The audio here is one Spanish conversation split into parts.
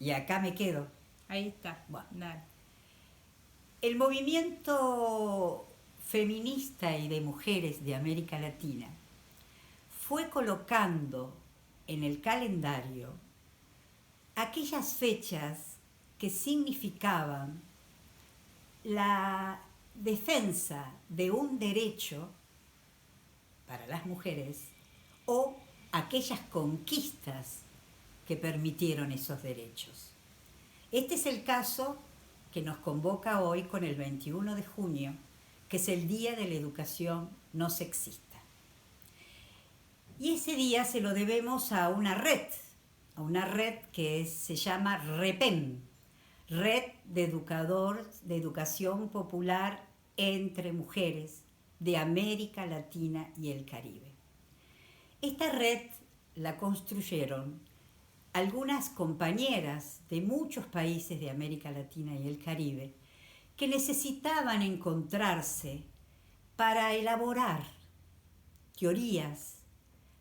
y acá me quedo. Ahí está. Bueno, Dale. el movimiento feminista y de mujeres de América Latina fue colocando en el calendario aquellas fechas que significaban la defensa de un derecho para las mujeres o aquellas conquistas que permitieron esos derechos. Este es el caso que nos convoca hoy con el 21 de junio, que es el Día de la Educación No Sexista. Y ese día se lo debemos a una red que se llama REPEM, Red de Educación Popular entre Mujeres de América Latina y el Caribe. Esta red la construyeron algunas compañeras de muchos países de América Latina y el Caribe que necesitaban encontrarse para elaborar teorías,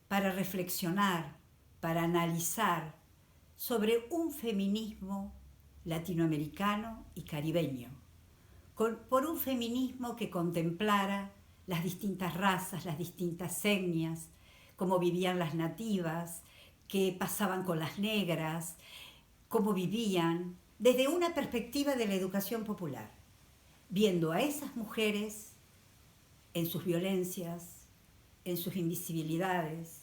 para reflexionar, para analizar sobre un feminismo latinoamericano y caribeño, por un feminismo que contemplara las distintas razas, las distintas etnias, cómo vivían las nativas, qué pasaban con las negras, cómo vivían, desde una perspectiva de la educación popular, viendo a esas mujeres en sus violencias, en sus invisibilidades,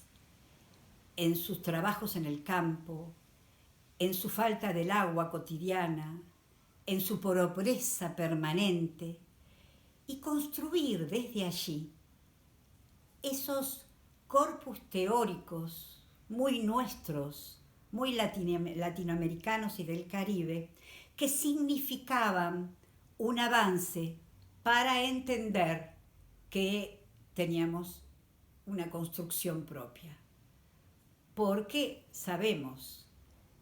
en sus trabajos en el campo, en su falta del agua cotidiana, en su pobreza permanente, y construir desde allí esos corpus teóricos muy nuestros, muy latinoamericanos y del Caribe, que significaban un avance para entender que teníamos una construcción propia. Porque sabemos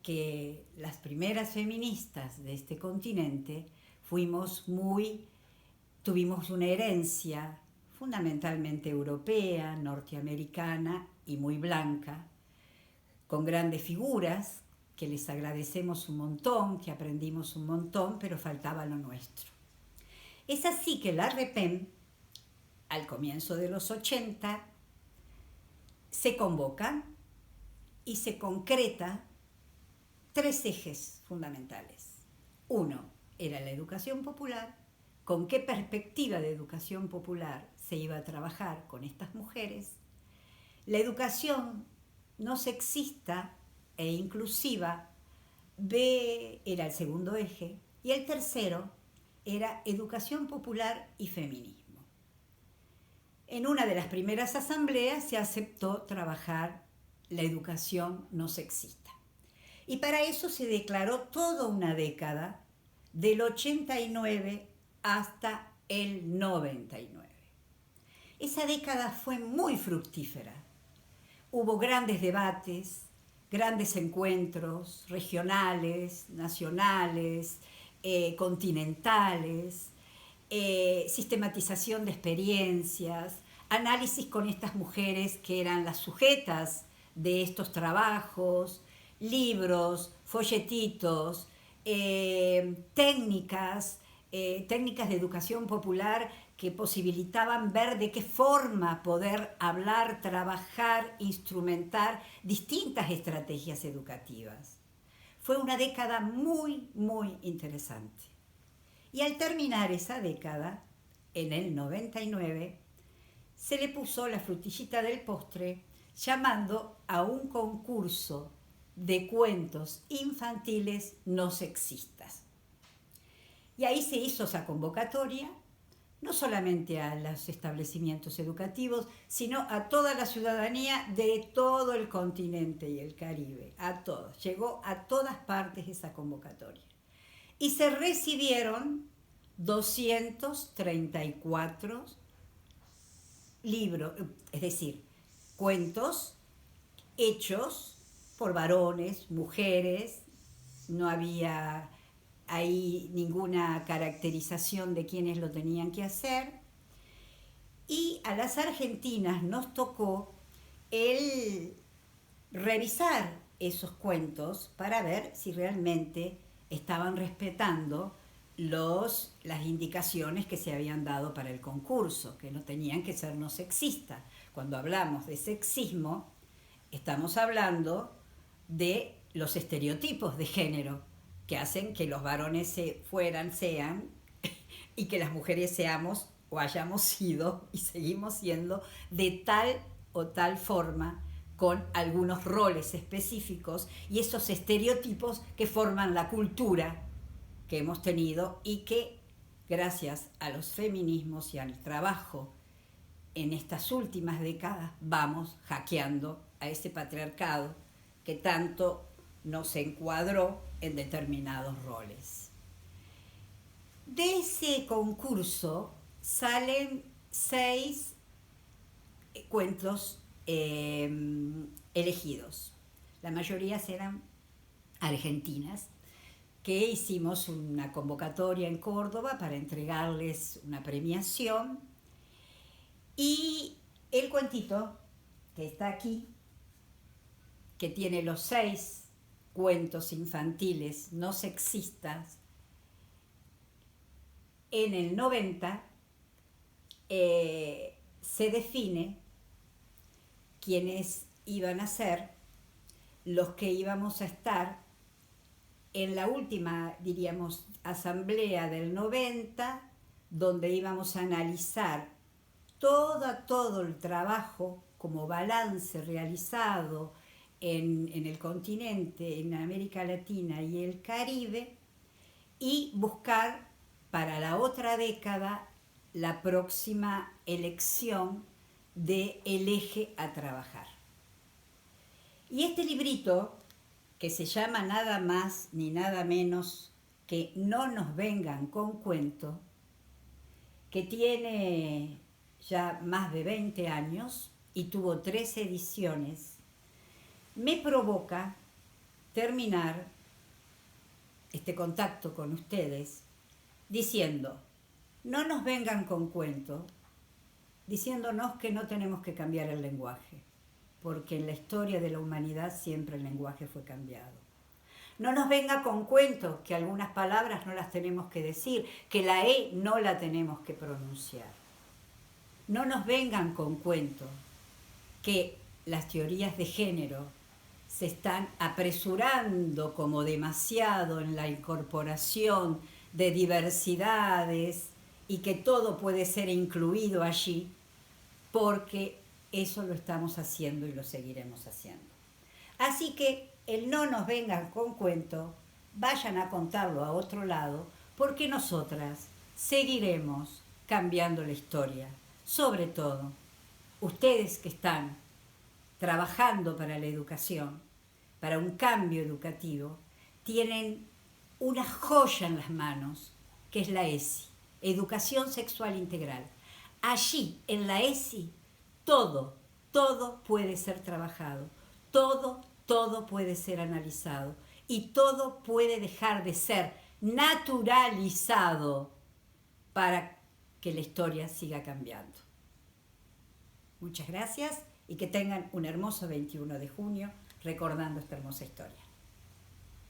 que las primeras feministas de este continente tuvimos una herencia fundamentalmente europea, norteamericana y muy blanca, con grandes figuras que les agradecemos un montón, que aprendimos un montón, pero faltaba lo nuestro. Es así que la REPEM, al comienzo de los 80, se convoca y se concreta 3 ejes fundamentales. Uno era la educación popular, con qué perspectiva de educación popular se iba a trabajar con estas mujeres. La educación no sexista e inclusiva era el segundo eje, y el tercero era educación popular y feminismo. En una de las primeras asambleas se aceptó trabajar la educación no sexista. Y para eso se declaró toda una década, del 89 hasta el 99. Esa década fue muy fructífera. Hubo grandes debates, grandes encuentros regionales, nacionales, continentales, sistematización de experiencias, análisis con estas mujeres que eran las sujetas de estos trabajos, libros, folletitos, técnicas de educación popular que posibilitaban ver de qué forma poder hablar, trabajar, instrumentar distintas estrategias educativas. Fue una década muy, muy interesante. Y al terminar esa década, en el 99, se le puso la frutillita del postre llamando a un concurso de cuentos infantiles no sexistas. Y ahí se hizo esa convocatoria, no solamente a los establecimientos educativos, sino a toda la ciudadanía de todo el continente y el Caribe, a todos. Llegó a todas partes esa convocatoria. Y se recibieron 234 libros, es decir, cuentos hechos por varones, mujeres, no había ahí ninguna caracterización de quiénes lo tenían que hacer. Y a las argentinas nos tocó el revisar esos cuentos para ver si realmente estaban respetando las indicaciones que se habían dado para el concurso, que no tenían que ser no sexistas. Cuando hablamos de sexismo, estamos hablando de los estereotipos de género que hacen que los varones sean y que las mujeres seamos o hayamos sido y seguimos siendo de tal o tal forma, con algunos roles específicos y esos estereotipos que forman la cultura que hemos tenido y que gracias a los feminismos y al trabajo en estas últimas décadas vamos hackeando a ese patriarcado que tanto nos encuadró en determinados roles. De ese concurso salen 6 cuentos elegidos. La mayoría eran argentinas, que hicimos una convocatoria en Córdoba para entregarles una premiación. Y el cuentito que está aquí, que tiene los 6 cuentos infantiles no sexistas, en el 90 se define quiénes iban a ser los que íbamos a estar en la última, diríamos, asamblea del 90, donde íbamos a analizar todo el trabajo como balance realizado en el continente, en América Latina y el Caribe, y buscar para la otra década la próxima elección del eje a trabajar. Y este librito, que se llama nada más ni nada menos que No nos vengan con cuento, que tiene ya más de 20 años y tuvo 3 ediciones, me provoca terminar este contacto con ustedes diciendo, no nos vengan con cuento, diciéndonos que no tenemos que cambiar el lenguaje, porque en la historia de la humanidad siempre el lenguaje fue cambiado. No nos venga con cuento que algunas palabras no las tenemos que decir, que la E no la tenemos que pronunciar. No nos vengan con cuento que las teorías de género se están apresurando como demasiado en la incorporación de diversidades y que todo puede ser incluido allí, porque eso lo estamos haciendo y lo seguiremos haciendo. Así que el no nos vengan con cuento, vayan a contarlo a otro lado, porque nosotras seguiremos cambiando la historia. Sobre todo, ustedes que están trabajando para la educación, para un cambio educativo, tienen una joya en las manos, que es la ESI, Educación Sexual Integral. Allí, en la ESI, todo puede ser trabajado, todo puede ser analizado y todo puede dejar de ser naturalizado para que la historia siga cambiando. Muchas gracias y que tengan un hermoso 21 de junio recordando esta hermosa historia.